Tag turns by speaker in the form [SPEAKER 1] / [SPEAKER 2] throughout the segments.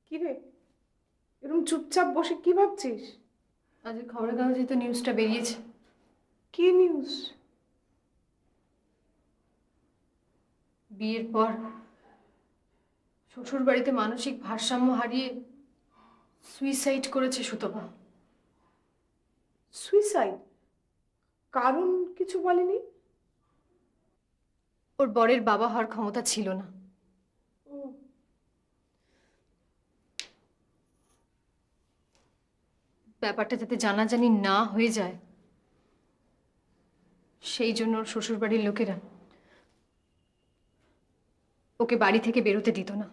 [SPEAKER 1] কি রে, এরকম চুপচাপ বসে কি ভাবছিস?
[SPEAKER 2] আজ খবরের কাগজে তো নিউজটা বেরিয়েছে।
[SPEAKER 1] কি নিউজ?
[SPEAKER 2] বিয়ের পর শ্বশুর বাড়িতে মানসিক ভারসাম্য হারিয়ে সুইসাইড করেছে সুতপা।
[SPEAKER 1] সুইসাইড? কারণ কিছু বলেনি?
[SPEAKER 2] ওর বরের বাবা হওয়ার ক্ষমতা ছিল না।
[SPEAKER 1] ও,
[SPEAKER 2] ব্যাপারটা যাতে জানাজানি না হয়ে যায় সেই জন্য ওর শ্বশুর বাড়ির লোকেরা ওকে বাড়ি থেকে বেরোতে দিত না।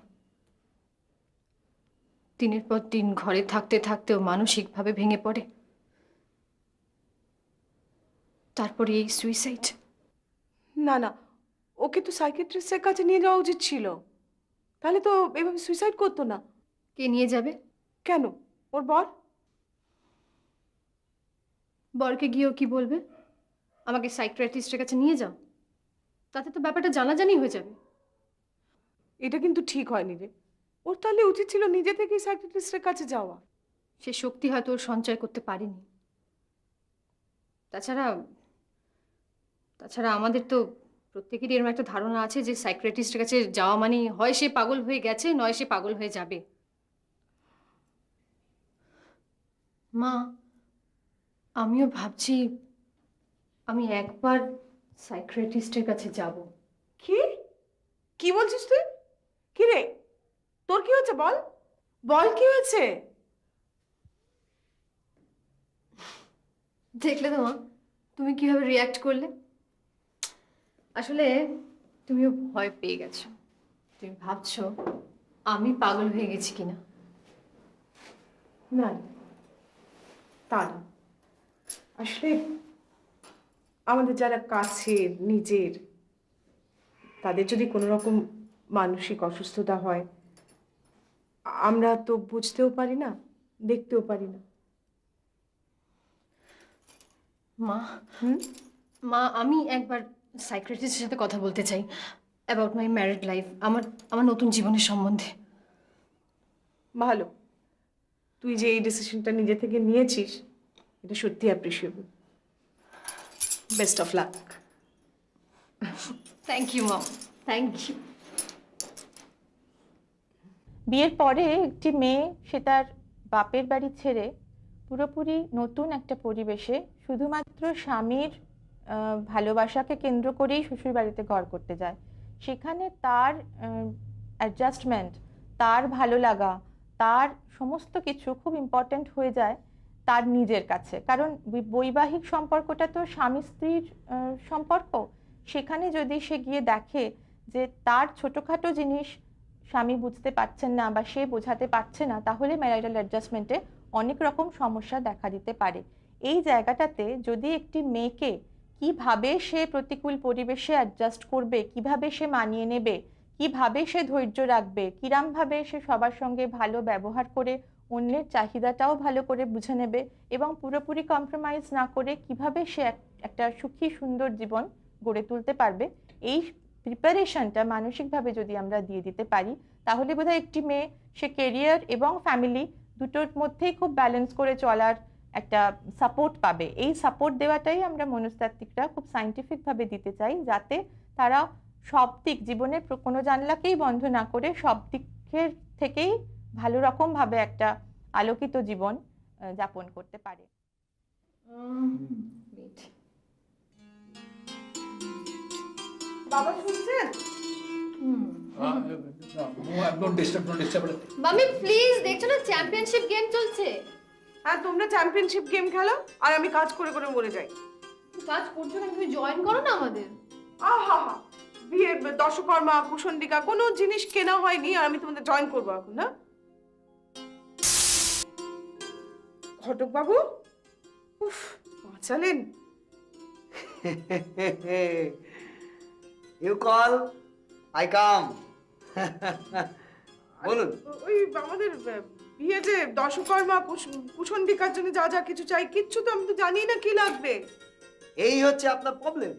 [SPEAKER 2] দিনের পর দিন ঘরে থাকতে থাকতে ও মানসিকভাবে ভেঙে পড়ে, তারপরে এই সুইসাইড।
[SPEAKER 1] না না, ওকে তো সাইকিয়াট্রিস্টের কাছে নিয়ে যাওয়া উচিত ছিল। তাহলে তো এভাবে সুইসাইড করতো না।
[SPEAKER 2] কে নিয়ে যাবে?
[SPEAKER 1] কেন? ওর বর?
[SPEAKER 2] বরকে গিয়েও কি বলবে আমাকে সাইকিয়াট্রিস্টের কাছে নিয়ে যাও? তাতে তো ব্যাপারটা জানাজানি হয়ে যাবে।
[SPEAKER 1] এটা কিন্তু ঠিক হয়নি রে। ওর তাহলে উচিত ছিল নিজে থেকেই সাইকিয়াট্রিস্টের কাছে যাওয়া।
[SPEAKER 2] সে শক্তি হয়তো ওর সঞ্চয় করতে পারেনি। তাছাড়া তাছাড়া আমাদের তো প্রত্যেকেরই এরকম একটা ধারণা আছে যে সাইকিয়াট্রিস্টের কাছে যাওয়া মানে হয় সে পাগল হয়ে গেছে, নয় সে পাগল হয়ে যাবে। মা, আমিও ভাবছি আমি একবার সাইকিয়াট্রিস্টের কাছে যাব।
[SPEAKER 1] কি? কি বলছিস তুই? কি রে, তোর কি হয়েছে বল? বল কি হয়েছে?
[SPEAKER 2] দেখলে তো মা, তুমি কিভাবে রিয়াক্ট করলে। আসলে তুমিও ভয় পেয়ে গেছো। তুমি ভাবছো আমি পাগল হয়ে গেছি কিনা।
[SPEAKER 1] না না, তা না। আসলে আমাদের যারা কাছের নিজের, তাদের যদি কোনো রকম মানসিক অসুস্থতা হয়, আমরা তো বুঝতেও পারি না, দেখতেও পারি না।
[SPEAKER 2] মা,
[SPEAKER 1] হুম?
[SPEAKER 2] মা আমি একবার সাইকিয়াট্রিস্টের সাথে কথা বলতে চাই অ্যাবাউট মাই ম্যারিড লাইফ, আমার আমার নতুন জীবনের সম্বন্ধে।
[SPEAKER 1] ভালো, তুই যে এই ডিসিশনটা নিজে থেকে নিয়েছিস এটা সত্যি appreciable. Best of luck.
[SPEAKER 2] Thank you mom, thank you.
[SPEAKER 3] বিয়ের পরে একটি মেয়ে সে তার বাপের বাড়ি ছেড়ে পুরোপুরি নতুন একটা পরিবেশে শুধুমাত্র স্বামীর ভালোবাসাকে কেন্দ্র করেই শ্বশুর বাড়িতে ঘর করতে যায়। সেখানে তার অ্যাডজাস্টমেন্ট, তার ভালো লাগা, তার সমস্ত কিছু খুব ইম্পর্ট্যান্ট হয়ে যায় তার নিজের কাছে। কারণ বৈবাহিক সম্পর্কটা তো স্বামী স্ত্রীর সম্পর্ক। সেখানে যদি সে গিয়ে দেখে যে তার ছোটোখাটো জিনিস স্বামী বুঝতে পারছেন না বা সে বোঝাতে পারছে না, তাহলে ম্যারিটাল অ্যাডজাস্টমেন্টে অনেক রকম সমস্যা দেখা দিতে পারে। এই জায়গাটাতে যদি একটি মেয়েকে কিভাবে সে প্রতিকূল পরিবেশে অ্যাডজাস্ট করবে, কিভাবে সে মানিয়ে নেবে, কিভাবে সে ধৈর্য রাখবে, কিরমভাবে সে সবার সঙ্গে ভালো ব্যবহার করে অন্যের চাহিদাটাও ভালো করে বুঝে নেবে এবং পুরোপুরি কম্প্রোমাইজ না করে কিভাবে সে একটা সুখী সুন্দর জীবন গড়ে তুলতে পারবে, এই প্রিপারেশনটা মানসিকভাবে যদি আমরা দিয়ে দিতে পারি, তাহলে বোধহয় একটি মেয়ে সে কেরিয়ার এবং ফ্যামিলি দুটোর মধ্যেই খুব ব্যালেন্স করে চলার একটা সাপোর্ট পাবে। এই সাপোর্ট দেওয়াটাই আমরা মনস্তাত্ত্বিকরা খুব সায়েন্টিফিকভাবে দিতে চাই, যাতে তারা সব দিক জীবনের কোনো জানলাকেই বন্ধ না করে সব দিকের থেকেই ভালো রকমভাবে একটা আলোকিত জীবন যাপন করতে পারে।
[SPEAKER 1] বাবা শুনছেন?
[SPEAKER 2] মামি প্লিজ, দেখছো না চ্যাম্পিয়নশিপ গেম চলছে।
[SPEAKER 1] হ্যাঁ, তোমরা চ্যাম্পিয়নশিপ গেম খেলো আর আমি কাজ করে করে মরে যাই।
[SPEAKER 2] কাজ করছো না, তুমি জয়েন করো না আমাদের।
[SPEAKER 1] আহা হা, বিয়ের দশকর্মা কুশন্ডিকা কোনো জিনিস কেনা হয়নি আর আমি তোমাদের জয়েন করবো এখন? না ঘটক বাবু, উফ, বাঁচালেন।
[SPEAKER 4] You call, I come. বলুন।
[SPEAKER 1] ওই আমাদের বিয়ে যে দশকর্মা কুশন্ডিকার জন্য যা যা কিছু চাই, কিচ্ছু তো আমি তো জানি না কি লাগবে।
[SPEAKER 4] এই হচ্ছে আপনার প্রবলেম।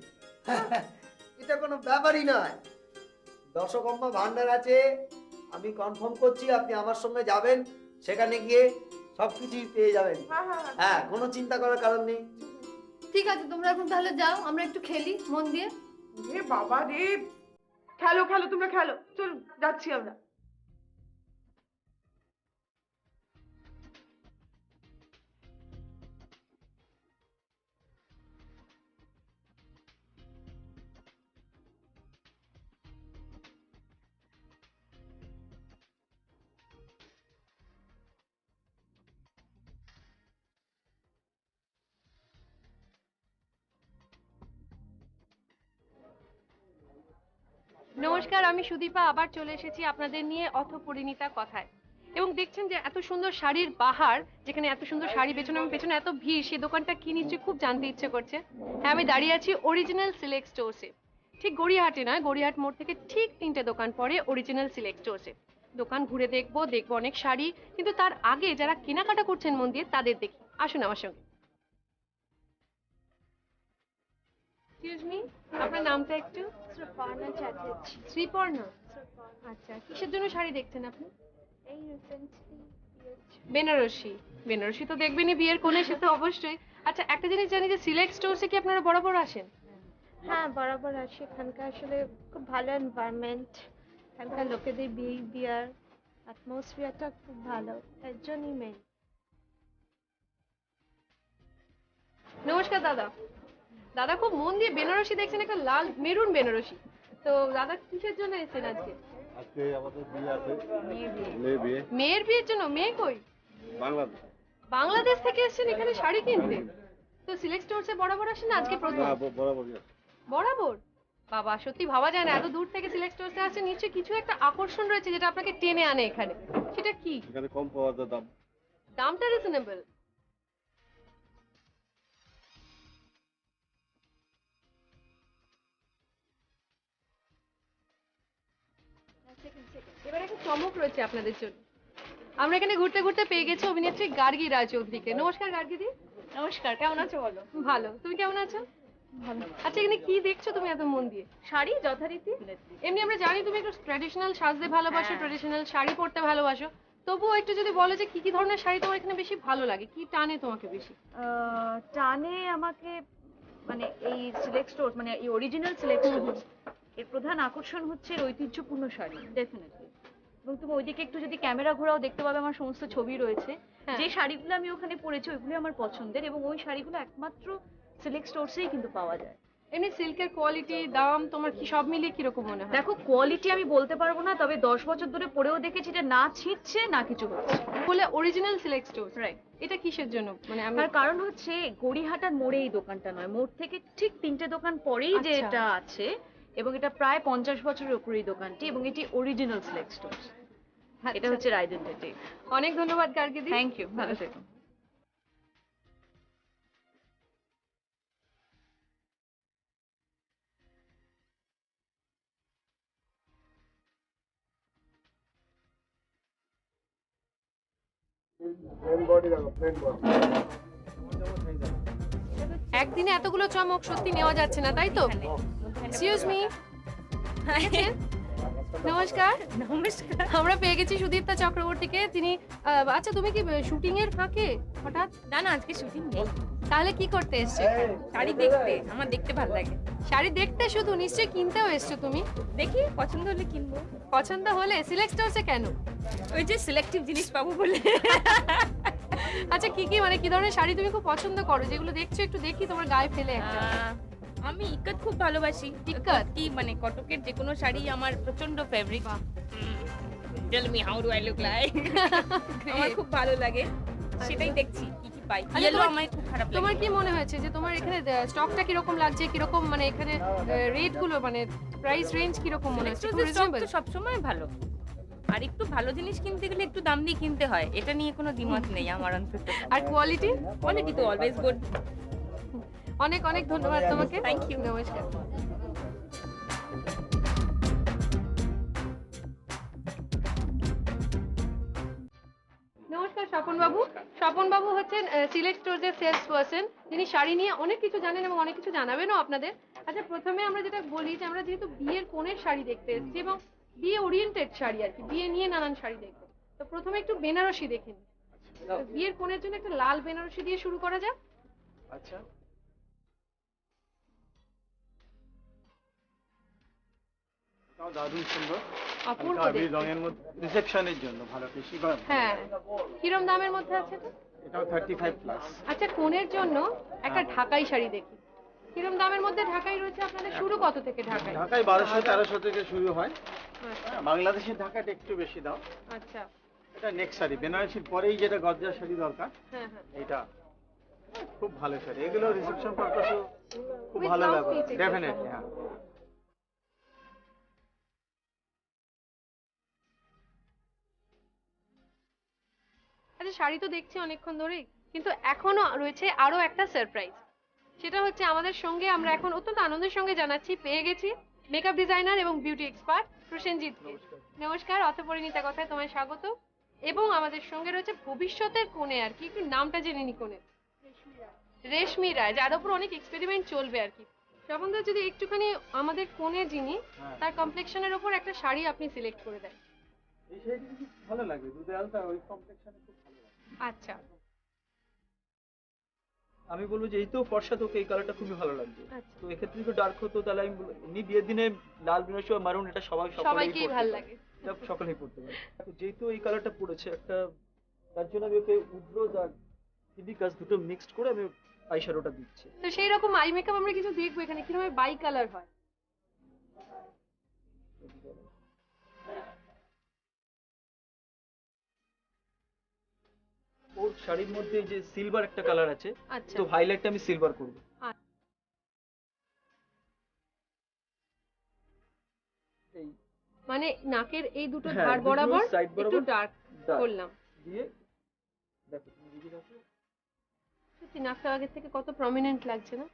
[SPEAKER 4] এটা কোনো ব্যাপারই নয়। দশকর্মা ভান্ডার আছে, আমি কনফার্ম করছি আপনি আমার সঙ্গে যাবেন, সেখানে গিয়ে সবকিছুই পেয়ে যাবেন।
[SPEAKER 1] হ্যাঁ হ্যাঁ
[SPEAKER 4] হ্যাঁ, কোনো চিন্তা করার কারণ নেই।
[SPEAKER 2] ঠিক আছে, তোমরা এখন তাহলে যাও, আমরা একটু খেলি মন দিয়ে।
[SPEAKER 1] রে বাবা রে, খেলো খেলো তোমরা খেলো, চলুন যাচ্ছি আমরা।
[SPEAKER 5] নমস্কার, আমি সুদীপা আবার চলে এসেছি আপনাদের নিয়ে অথপরিণীতা কথায়। এবং দেখছেন যে এত সুন্দর শাড়ির বাহার, যেখানে এত সুন্দর শাড়ি বেচনো এবং পেছনে এত ভিড়, সেই দোকানটা কি নিশ্চয়ই খুব জানতে ইচ্ছে করছে। হ্যাঁ, আমি দাঁড়িয়ে আছি অরিজিনাল সিলেক্ট স্টোর্সে। ঠিক গড়িয়াহাটে নয়, গড়িয়াহাট মোড় থেকে ঠিক 3টে দোকান পরে অরিজিনাল সিলেক্ট স্টোর্সে। দোকান ঘুরে দেখবো অনেক শাড়ি, কিন্তু তার আগে যারা কেনাকাটা করছেন মন দিয়ে তাদের দেখি। আসুন আমার সঙ্গে। এক্সকিউজ মি, আপনার নামটা একটু?
[SPEAKER 6] শ্রীপর্ণা চ্যাটার্জি।
[SPEAKER 5] শ্রীপর্ণা। আচ্ছা, কিসের জন্য শাড়ি দেখছেন আপনি?
[SPEAKER 6] এই রিসেন্টলি
[SPEAKER 5] বেনারসি। বেনারসি তো দেখবেনই বিয়ের কোণে, সে তো অবশ্যই। আচ্ছা, একটা জিনিস জানি যে সিলেক্ট স্টোরসে কি আপনারা বরাবর আসেন?
[SPEAKER 6] হ্যাঁ বরাবর আসি, এখানকার আসলে খুব ভালো এনভায়রনমেন্ট, এখানকার লোকেদের বিহেভিয়ার, অ্যাটমসফিয়ারটা খুব ভালো, এর জন্যই মেন।
[SPEAKER 5] নমস্কার দাদা। দাদা খুব মন দিয়ে বেনারসি দেখছেন, একটা লাল মেরুন বেনারসি। তো দাদা কিসের জন্য এসেছেন আজকে?
[SPEAKER 7] আজকে আমাদের বিয়ে আছে, মেয়ে বিয়ে।
[SPEAKER 5] মেয়ের বিয়ের জন্য? মেয়ে কই?
[SPEAKER 7] বাংলাদেশ।
[SPEAKER 5] বাংলাদেশ থেকে এসেছেন এখানে শাড়ি কিনতে? তো সিলেক্ট স্টোরসে বরাবর আসেন না আজকে প্রথম?
[SPEAKER 7] না, বরাবরই আছে।
[SPEAKER 5] বরাবর? বাবা, সত্যি ভাবা যায় না, এত দূর থেকে সিলেক্ট স্টোরসে আসছেন, নিশ্চয়ই কিছু একটা আকর্ষণ রয়েছে যেটা আপনাকে টেনে আনে এখানে। সেটা কি?
[SPEAKER 7] এখানে কম পাওয়া যায় দাম।
[SPEAKER 5] দামটা রিজনেবল। এবার একটা চমক রয়েছে আপনাদের জন্য। আমরা এখানে ঘুরতে ঘুরতে পেয়ে গেছি অভিনেত্রী গার্গী রায়চৌধুরীকে। নমস্কার গার্গীদি।
[SPEAKER 8] নমস্কার, কেমন আছো বলো?
[SPEAKER 5] ভালো, তুমি কেমন আছো?
[SPEAKER 8] ভালো।
[SPEAKER 5] আচ্ছা, এখানে কি দেখছো তুমি এত মন দিয়ে?
[SPEAKER 8] শাড়ি যথারীতি।
[SPEAKER 5] এমনি আমরা জানি তুমি একটু ট্র্যাডিশনাল সাজতে ভালোবাসো,
[SPEAKER 8] হ্যাঁ।
[SPEAKER 5] ট্র্যাডিশনাল শাড়ি পরতে ভালোবাসো। তবুও একটু যদি বলো যে কি কি ধরনের শাড়ি তোমার এখানে বেশি ভালো লাগে, কি টানে তোমাকে বেশি?
[SPEAKER 8] টানে আমাকে, মানে এই সিলেক্ট স্টোর, মানে এই অরিজিনাল সিলেক্ট স্টোর, এর প্রধান আকর্ষণ হচ্ছে এর ঐতিহ্যপূর্ণ শাড়ি, ডেফিনেটলি। এবং তুমি ওইদিকে একটু যদি ক্যামেরা ঘোরাও দেখতে পাবে, আমার সমস্ত ছবি রয়েছে।
[SPEAKER 5] হ্যাঁ।
[SPEAKER 8] যে শাড়িগুলো আমি ওখানে পরেছি ওইগুলো আমার পছন্দের, এবং ওই শাড়িগুলো একমাত্র সিলেক্ট স্টোরসেই কিন্তু পাওয়া যায়।
[SPEAKER 5] এমনি সিল্কের কোয়ালিটি, দাম তোমার কি সব মিলিয়ে কিরকম মনে হয়?
[SPEAKER 8] দেখো, কোয়ালিটি আমি বলতে পারবো না, তবে 10 বছর ধরে পরেও দেখেছি এটা না ছিঁড়ছে না কিছু হচ্ছে।
[SPEAKER 5] বলে অরিজিনাল সিলেক্ট স্টোর,
[SPEAKER 8] রাইট।
[SPEAKER 5] এটা কিসের জন্য? মানে আমি
[SPEAKER 8] তার কারণ হচ্ছে গড়িয়াহাটার মোড়ে এই দোকানটা নয়, মোড় থেকে ঠিক 3টে দোকান পরেই যে
[SPEAKER 5] আচ্ছা।
[SPEAKER 8] এটা আছে, এবং এটা প্রায় 50 বছরের উপরে এই দোকানটি, এবং এটি অরিজিনাল সিলেক্ট স্টোর। এটা হচ্ছে এর আইডেন্টিটি।
[SPEAKER 5] অনেক ধন্যবাদ গার্গীদি।
[SPEAKER 8] থ্যাংক ইউ, ভালো থেকো।
[SPEAKER 5] একদিনে এতগুলো চমক সত্যি নেওয়া যাচ্ছে না, তাই তো? Excuse me. নমস্কার।
[SPEAKER 8] নমস্কার।
[SPEAKER 5] আমরা পেয়ে গেছি সুদীপ্তা চক্রবর্তীকে। তিনি আচ্ছা, তুমি কি শুটিং এর ফাঁকে হঠাৎ?
[SPEAKER 9] না না, আজকে শুটিং নেই,
[SPEAKER 5] তাহলে কি করতে এসছো?
[SPEAKER 9] শাড়ি দেখতে, আমার দেখতে ভালো লাগে।
[SPEAKER 5] শাড়ি দেখতে শুধু? নিশ্চয়ই কিনতেও এসছো তুমি।
[SPEAKER 9] দেখি পছন্দ হলে কিনবো।
[SPEAKER 5] পছন্দ হলে সিলেক্ট স্টোরসে কেন?
[SPEAKER 9] ওই যে সিলেক্টিভ জিনিস পাবো বলে।
[SPEAKER 5] আচ্ছা, কি কি মানে কি ধরনের শাড়ি তুমি খুব পছন্দ করো, যেগুলো দেখছো একটু দেখি তোমার গায়ে ফেলে একটা?
[SPEAKER 9] আমি ইক্কত খুব ভালোবাসি।
[SPEAKER 5] ইক্কত?
[SPEAKER 9] কি মানে কটকের যে কোনো শাড়ি আমার প্রচন্ড favourite. Tell me how do I look like. আমার খুব ভালো লাগে, সেটাই দেখছি কি কি পাই।
[SPEAKER 5] আচ্ছা,
[SPEAKER 9] ইয়েলো
[SPEAKER 5] তোমার-
[SPEAKER 9] আমার খুব খারাপ লাগে।
[SPEAKER 5] তোমার কি মনে হয়েছে যে তোমার এখানে স্টকটা কিরকম লাগছে, কিরকম মানে এখানে রেট গুলো মানে প্রাইস রেঞ্জ কিরকম মনে হচ্ছে? খুব
[SPEAKER 9] স্টক
[SPEAKER 5] reasonable?
[SPEAKER 9] তো সবসময় ভালো, আর একটু ভালো জিনিস কিনতে গেলে একটু দাম দিয়ে কিনতে হয়, এটা নিয়ে কোনো দ্বিমত নেই আমার অন্তত।
[SPEAKER 5] আর কোয়ালিটি?
[SPEAKER 9] কোয়ালিটি তো অলওয়েজ গুড।
[SPEAKER 5] অনেক অনেক ধন্যবাদ তোমাকে।
[SPEAKER 9] Thank you.
[SPEAKER 5] নমস্কার। নমস্কার স্বপন বাবু। স্বপন বাবু হচ্ছেন সিলেক্ট স্টোরস এর সেলস পারসন, যিনি শাড়ি নিয়ে অনেক কিছু জানেন এবং অনেক কিছু জানাবেনও আপনাদের। আচ্ছা, প্রথমে আমরা যেটা বলি যে আমরা যেহেতু বিয়ের কোণের শাড়ি দেখতে এসেছি এবং বিয়ে ওরিয়েন্টেড শাড়ি আর কি, বিয়ে নিয়ে নানান শাড়ি দেখবো। তো প্রথমে একটু বেনারসি দেখে নিই। তো বিয়ের কোণের জন্য একটা লাল বেনারসি দিয়ে শুরু করা যাক।
[SPEAKER 10] আচ্ছা, এটাও দারুণ সুন্দর।
[SPEAKER 5] অপূর্ব
[SPEAKER 10] হালকা আবির
[SPEAKER 5] দেখতে।
[SPEAKER 10] রঙের মধ্যে রিসেপশনের জন্য ভালো, বেশি ভালো।
[SPEAKER 5] হ্যাঁ, কিরম দামের মধ্যে আছে তো?
[SPEAKER 10] এটাও 35 প্লাস।
[SPEAKER 5] আচ্ছা, কোণের জন্য একটা ঢাকাই শাড়ি দেখি, কিরম দামের মধ্যে ঢাকাই রয়েছে আপনাদের? শুরু কত থেকে ঢাকাই?
[SPEAKER 10] ঢাকায় 1200-1300 থেকে শুরু হয়।
[SPEAKER 5] আচ্ছা
[SPEAKER 10] বাংলাদেশের ঢাকাটা একটু বেশি দাও।
[SPEAKER 5] আচ্ছা,
[SPEAKER 10] এটা নেক্সট শাড়ি, বেনারসির পরেই যেটা গজ্জা শাড়ি দরকার,
[SPEAKER 5] হ্যাঁ হ্যাঁ।
[SPEAKER 10] এটা খুব ভালো শাড়ি। এগুলো রিসেপশন পারপাসও খুব
[SPEAKER 5] With
[SPEAKER 10] ভালো
[SPEAKER 5] blouse
[SPEAKER 10] লাগবে,
[SPEAKER 5] piece এগুলো
[SPEAKER 10] ডেফিনেটলি।
[SPEAKER 5] সব।
[SPEAKER 10] হ্যাঁ,
[SPEAKER 5] আচ্ছা, শাড়ি তো দেখছি অনেকক্ষণ ধরেই, কিন্তু এখনো রয়েছে আরো একটা সারপ্রাইজ। সেটা হচ্ছে আমাদের সঙ্গে আমরা এখন অত্যন্ত আনন্দের সঙ্গে জানাচ্ছি পেয়ে গেছি মেকআপ ডিজাইনার এবং বিউটি এক্সপার্ট প্রসেনজিৎকে। নমস্কার, অথপরিণীতা কথায় তোমায় স্বাগত। এবং আমাদের সঙ্গে রয়েছে ভবিষ্যতের কোণে আর কি, একটু নামটা জেনে নি কোণে। রেশমি রায়, যার উপর অনেক এক্সপেরিমেন্ট চলবে আর কি। স্বপনদা, যদি একটুখানি আমাদের কোণে যিনি, তার কমপ্লেকশনের উপর একটা শাড়ি আপনি সিলেক্ট করে দেন।
[SPEAKER 10] এই শাড়িটা খুব ভালো লাগে, দুধে আলতা, ওই কমপ্লেক্সনে খুব ভালো লাগে।
[SPEAKER 5] আচ্ছা
[SPEAKER 11] আমি বলবো যে এই তো ফর্সা, তোকে এই কালারটা খুবই ভালো লাগবে।
[SPEAKER 5] আচ্ছা,
[SPEAKER 11] তো এক্ষেত্রে যদি ডার্ক হতো তাহলে আমি বলবো এমনি বিয়ের দিনে লাল বেনারসি বা মারুন এটা
[SPEAKER 5] সবাইকেই ভালো লাগে।
[SPEAKER 11] এটা সকলেই পড়তে পারে। তো যেহেতু এই কালারটা পড়েছে একটা, তার জন্য আমি ওকে উড্রোজ আর হিবিকাস দুটো মিক্সড করে আমি আই শ্যাডোটা দিচ্ছি।
[SPEAKER 5] তো সেই রকম আই মেকআপ আমরা কিছু দেখবো এখানে, কিভাবে বাই কালার হয়।
[SPEAKER 11] ওর শাড়ির মধ্যে যে সিলভার একটা কালার আছে,
[SPEAKER 5] আচ্ছা
[SPEAKER 11] তো হাইলাইটটা আমি সিলভার করব। এই
[SPEAKER 5] মানে নাকের এই দুটো
[SPEAKER 11] হ্যাঁ,
[SPEAKER 5] ধার
[SPEAKER 11] দুটো
[SPEAKER 5] বরাবর
[SPEAKER 11] side
[SPEAKER 5] একটু
[SPEAKER 11] বরাবর
[SPEAKER 5] ডার্ক
[SPEAKER 11] dark
[SPEAKER 5] করলাম।
[SPEAKER 11] দিয়ে দেখো তুমি দিদি দেখো,
[SPEAKER 5] সত্যি নাকটা আগের থেকে কত প্রমিনেন্ট লাগছে না?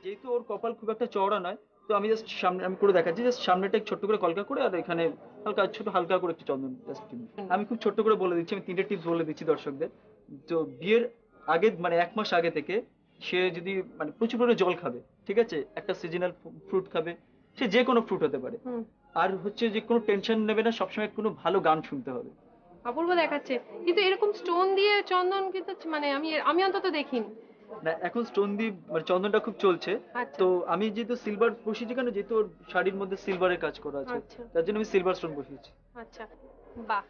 [SPEAKER 11] যেহেতু ওর কপাল খুব একটা চওড়া নয়, তো আমি জাস্ট সামনে আমি করে দেখাচ্ছি, জাস্ট সামনেটা ছোট্ট করে কলকা করে, আর এখানে হালকা ছোট হালকা করে একটু চন্দন জাস্ট। আমি খুব ছোট্ট করে বলে দিচ্ছি, আমি 3টে টিপস বলে দিচ্ছি দর্শকদের। তো বিয়ের আগে মানে 1 মাস আগে থেকে সে যদি মানে প্রচুর পরিমাণে জল খাবে, ঠিক আছে, একটা সিজনাল ফ্রুট খাবে, সে যে কোনো ফ্রুট হতে পারে, আর হচ্ছে যে কোনো টেনশন নেবে না, সবসময় কোনো ভালো গান শুনতে হবে।
[SPEAKER 5] অপূর্ব দেখাচ্ছে, কিন্তু এরকম স্টোন দিয়ে চন্দন কিন্তু মানে আমি অন্তত দেখিনি।
[SPEAKER 11] না, এখন স্টোন দিয়ে মানে চন্দনটা খুব চলছে।
[SPEAKER 5] আচ্ছা।
[SPEAKER 11] তো আমি যেহেতু সিলভার বসিয়েছি, কেন যেহেতু ওর শাড়ির মধ্যে সিলভারের কাজ করা আছে,
[SPEAKER 5] আচ্ছা।
[SPEAKER 11] তার জন্য আমি সিলভার স্টোন বসিয়েছি।
[SPEAKER 5] আচ্ছা, বাহ,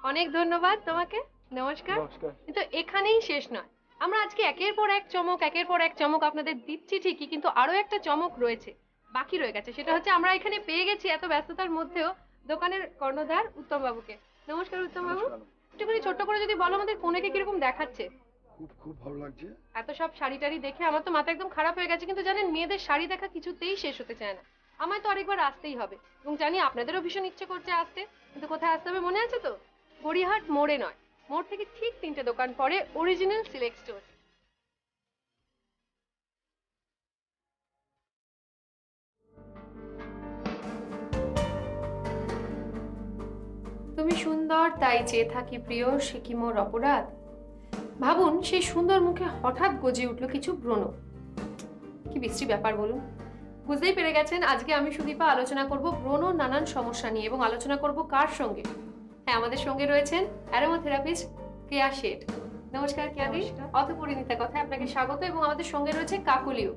[SPEAKER 5] অনেক ধন্যবাদ তোমাকে। নমস্কার।
[SPEAKER 11] নমস্কার।
[SPEAKER 5] কিন্তু এখানেই শেষ নয়, আমরা আজকে একের পর এক চমক আপনাদের দিচ্ছি ঠিকই, কিন্তু আরো একটা চমক রয়েছে, বাকি রয়ে গেছে। সেটা হচ্ছে আমরা এখানে পেয়ে গেছি এত ব্যস্ততার মধ্যেও দোকানের কর্ণধার উত্তম বাবুকে। নমস্কার উত্তম বাবু, একটুখানি ছোট্ট করে যদি বলো আমাদের কোনেকে কিরকম দেখাচ্ছে।
[SPEAKER 12] খুব ভালো লাগছে।
[SPEAKER 5] এত সব শাড়ি টাড়ি দেখে আমার তো মাথা একদম খারাপ হয়ে গেছে, কিন্তু জানেন মেয়েদের শাড়ি দেখা কিছুতেই শেষ হতে চায় না। আমায় তো আরেকবার আসতেই হবে, এবং জানি আপনাদেরও ভীষণ ইচ্ছে করছে আসতে, কিন্তু কোথায় আসতে হবে মনে আছে তো? গড়িয়াহাট মোড়ে নয়, মোড় থেকে ঠিক 3টে দোকান পরে অরিজিনাল সিলেক্ট স্টোর। তুমি সুন্দর তাই চেয়ে থাকি প্রিয়, সে কি মোর অপরাধ। ভাবুন, সেই সুন্দর মুখে হঠাৎ গজে উঠল কিছু ব্রণ। কি বিশ্রী ব্যাপার বলুন। বুঝতেই পেরে গেছেন, আজকে আমি সুদীপা আলোচনা করব ব্রণ নানান সমস্যা নিয়ে, এবং আলোচনা করব কার সঙ্গে? হ্যাঁ, আমাদের সঙ্গে রয়েছেন অ্যারোমাথেরাপিস্ট কেয়া শেঠ। নমস্কার কেয়াদি, অথপরিণীতা কথায় আপনাকে স্বাগত, এবং আমাদের সঙ্গে রয়েছে কাকলিও।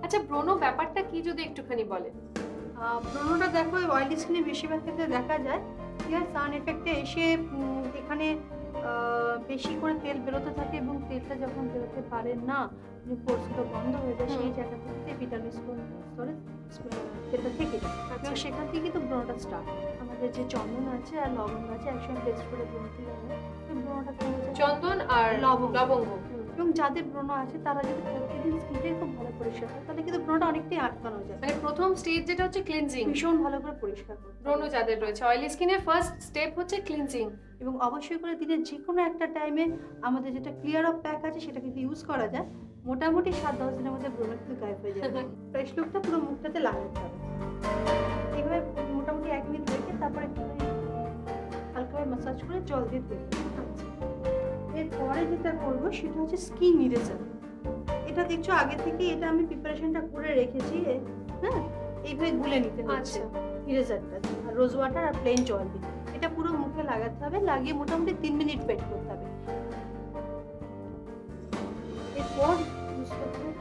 [SPEAKER 5] আচ্ছা, ব্রণ ব্যাপারটা কি যদি একটুখানি বলেন।
[SPEAKER 13] ব্রণটা দেখো অয়েলি স্কিনে বেশিরভাগ ক্ষেত্রে দেখা যায়, সান এফেক্টে এসে এখানে বেশি করে তেল বেরোতে থাকে, এবং তেলটা যখন বেরোতে পারে না, পোর্সগুলো বন্ধ হয়ে যায়, সেই জায়গা থেকে ভিটামিন স্তরে তেলটা থেকে যায়, এবং সেখান থেকে কিন্তু ব্রণটা স্টার্ট। আমাদের যে চন্দন আছে আর লবঙ্গ আছে একসঙ্গে পেস্ট করে ব্রণতে লাগে, ব্রণটা কমে যায়।
[SPEAKER 5] চন্দন আর লবঙ্গ।
[SPEAKER 13] এবং যাদের ব্রণ আছে তারা যদি প্রতিদিন স্কিনটাই খুব ভালো পরিষ্কার করে, তাহলে কিন্তু ব্রণটা অনেকটাই আটকানো যায়।
[SPEAKER 5] মানে প্রথম স্টেজ যেটা হচ্ছে ক্লিনজিং,
[SPEAKER 13] ভীষণ ভালো করে পরিষ্কার করতে।
[SPEAKER 5] ব্রণ যাদের রয়েছে অয়েলি স্কিনের ফার্স্ট স্টেপ হচ্ছে ক্লিনজিং,
[SPEAKER 13] এবং অবশ্যই করে দিনের যে কোনো একটা টাইমে আমাদের যেটা ক্লিয়ার আপ প্যাক আছে সেটা কিন্তু ইউজ করা যায়। মোটামুটি 7-10 দিনের মধ্যে ব্রণ কিন্তু গায়েব হয়ে যাবে। ফ্রেশ লুকটা পুরো মুখটাতে লাগাতে হবে। এইভাবে মোটামুটি 1 মিনিট রেখে তারপরে একটু হালকা ম্যাসাজ করে জল দিয়ে ধুয়ে দেবো। এরপরে যেটা করবো সেটা হচ্ছে স্কিন ইরেজার। এটা দেখছো আগে থেকে এটা আমি প্রিপারেশনটা করে রেখেছি। হ্যাঁ, এইভাবে গুলে নিতে হচ্ছে ইরেজারটা, আর রোজ ওয়াটার আর প্লেন জল দিয়ে এটা পুরো মুখে লাগাতে হবে, লাগিয়ে মোটামুটি 3 মিনিট ওয়েট করতে হবে। এরপর ইউজ করতে হবে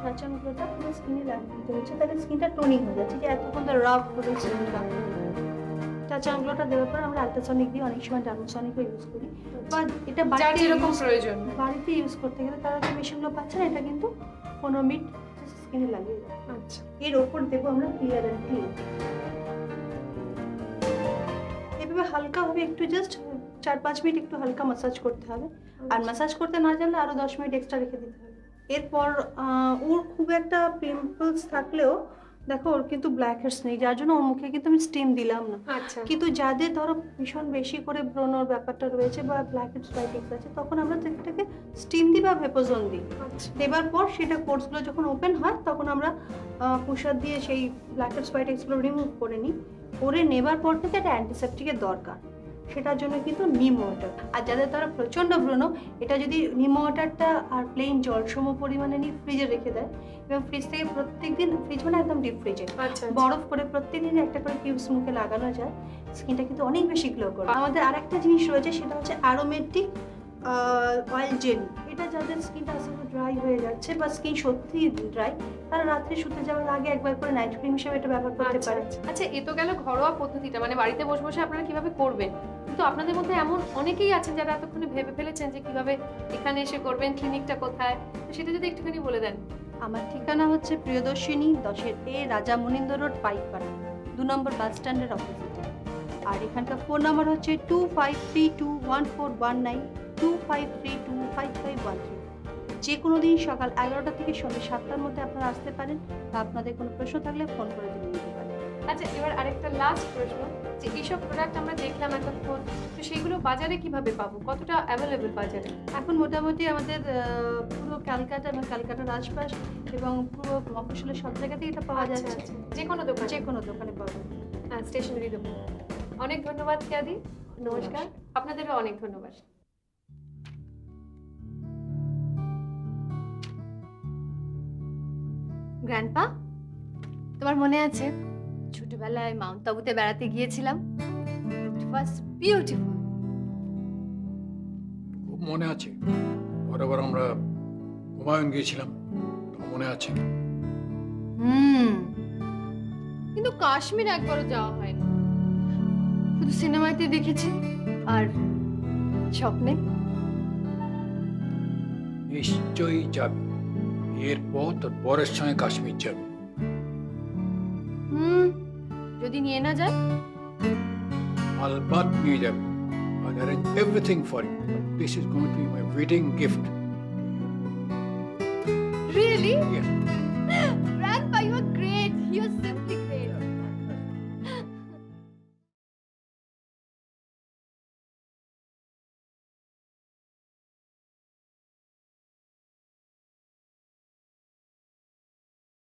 [SPEAKER 13] টাচানগুলোটা পুরো স্কিনে লাগিয়ে দিতে হচ্ছে, তাহলে স্কিনটা টোনিং হয়ে যাচ্ছে, যে এতক্ষণ তো রাফ করে স্কিনটা। টাচানগুলোটা দেওয়ার পর আমরা আল্ট্রাসনিক দিয়ে অনেক সময় ডার্মোসনিকও ইউজ করি, বা এটা বাড়িতে
[SPEAKER 1] যেরকম প্রয়োজন
[SPEAKER 13] বাড়িতে ইউজ করতে গেলে তারা যে মেশিনগুলো পাচ্ছে না, এটা কিন্তু 15 মিনিট স্কিনে লাগিয়ে দেয়।
[SPEAKER 1] আচ্ছা,
[SPEAKER 13] এর ওপর দেবো আমরা ক্লিয়ার অ্যান্ড ক্লিন। এভাবে হালকা হবে, একটু জাস্ট 4-5 মিনিট একটু হালকা ম্যাসাজ করতে হবে, আর ম্যাসাজ করতে না জানলে আরো 10 মিনিট এক্সট্রা রেখে দিতে হবে। এরপর ওর খুব একটা পিম্পলস থাকলেও দেখো ওর কিন্তু ব্ল্যাক হেডস নেই, যার জন্য ওর মুখে কিন্তু আমি স্টিম দিলাম না।
[SPEAKER 1] আচ্ছা,
[SPEAKER 13] কিন্তু যাদের ধরো ভীষণ বেশি করে ব্রণর ব্যাপারটা রয়েছে বা ব্ল্যাক হেডস ব্রাইটিংস আছে, তখন আমরা এটাকে স্টিম দিই বা ভেপোজন দিই। দেবার পর সেটা কোর্সগুলো যখন ওপেন হয় তখন আমরা পুষার দিয়ে সেই ব্ল্যাক হেডস ব্রাইটিংসগুলো রিমুভ করে নিই। করে নেবার পর থেকে একটা অ্যান্টিসেপটিকের দরকার, সেটার জন্য কিন্তু নিম ওয়াটার। আর যাদের ধরো প্রচণ্ড ব্রণ, এটা যদি নিম ওয়াটারটা আর প্লেন জল সম পরিমাণে নিয়ে ফ্রিজে রেখে দেয়, এবং ফ্রিজ থেকে প্রত্যেকদিন, ফ্রিজ মানে একদম ডিপ ফ্রিজে বরফ করে প্রত্যেকদিন একটা করে কিউবস মুখে লাগানো যায়, স্কিনটা কিন্তু অনেক বেশি গ্লো করে। আমাদের আরেকটা জিনিস রয়েছে, সেটা হচ্ছে অ্যারোমেটিক অয়েল জেল। এটা যাদের স্কিনটা আসলে ড্রাই হয়ে যাচ্ছে বা স্কিন সত্যি ড্রাই, তারা রাত্রে শুতে যাওয়ার আগে একবার করে নাইট ক্রিম হিসেবে এটা ব্যবহার করতে পারে।
[SPEAKER 5] আচ্ছা, এ তো গেল ঘরোয়া পদ্ধতিটা, মানে বাড়িতে বসে বসে আপনারা কিভাবে করবেন। কিন্তু আপনাদের মধ্যে এমন অনেকেই আছেন যারা এতক্ষণে ভেবে ফেলেছেন যে কিভাবে এখানে এসে করবেন, ক্লিনিকটা কোথায়, তো সেটা যদি একটুখানি বলে দেন।
[SPEAKER 13] আমার ঠিকানা হচ্ছে প্রিয়দর্শিনী 10 A রাজা মুনিন্দ্র রোড, পাইকপাড়া, 2 নম্বর বাস স্ট্যান্ডের অপোজিটে। আর এখানকার ফোন নাম্বার হচ্ছে 25321419, 25325513। যে কোনো দিন সকাল 11টা থেকে সন্ধ্যে 7টার মধ্যে আপনারা আসতে পারেন, বা আপনাদের কোনো প্রশ্ন থাকলে ফোন করে দিয়ে নিতে পারেন।
[SPEAKER 5] আচ্ছা, এবার আরেকটা লাস্ট প্রশ্ন, যে এইসব প্রোডাক্ট আমরা দেখলাম এতক্ষণ, তো সেইগুলো বাজারে কিভাবে পাবো, কতটা অ্যাভেলেবেল বাজারে?
[SPEAKER 13] এখন মোটামুটি আমাদের পুরো ক্যালকাটা এবং ক্যালকাটার আশপাশ এবং পুরো মফস্বলের সব জায়গাতেই এটা পাওয়া যাচ্ছে।
[SPEAKER 5] যে কোনো
[SPEAKER 13] দোকানে পাওয়া যাবে।
[SPEAKER 5] হ্যাঁ, স্টেশনারি দোকান। অনেক ধন্যবাদ কেয়াদি, নমস্কার। আপনাদেরও অনেক ধন্যবাদ।
[SPEAKER 2] গ্র্যান্ডপা, তোমার মনে আছে ছোটবেলায় মাউন্ট তাবুতে বেড়াতে গিয়েছিলাম? ইট ওয়াজ বিউটিফুল।
[SPEAKER 12] খুব মনে আছে, বরাবর আমরা হুমায়ুন গিয়েছিলাম, মনে আছে।
[SPEAKER 2] কিন্তু কাশ্মীর একবারও যাওয়া হয়নি, শুধু সিনেমাতে দেখেছি আর স্বপ্নে।
[SPEAKER 12] নিশ্চয়ই যাবি, এরপর তোর বরের সঙ্গে কাশ্মীর যাবি।
[SPEAKER 2] যদি নিয়ে না যায়?
[SPEAKER 12] আলবাত নিয়ে যাবি। I'll arrange everything for you. This is going to be my wedding gift.
[SPEAKER 2] Really?
[SPEAKER 12] Yes.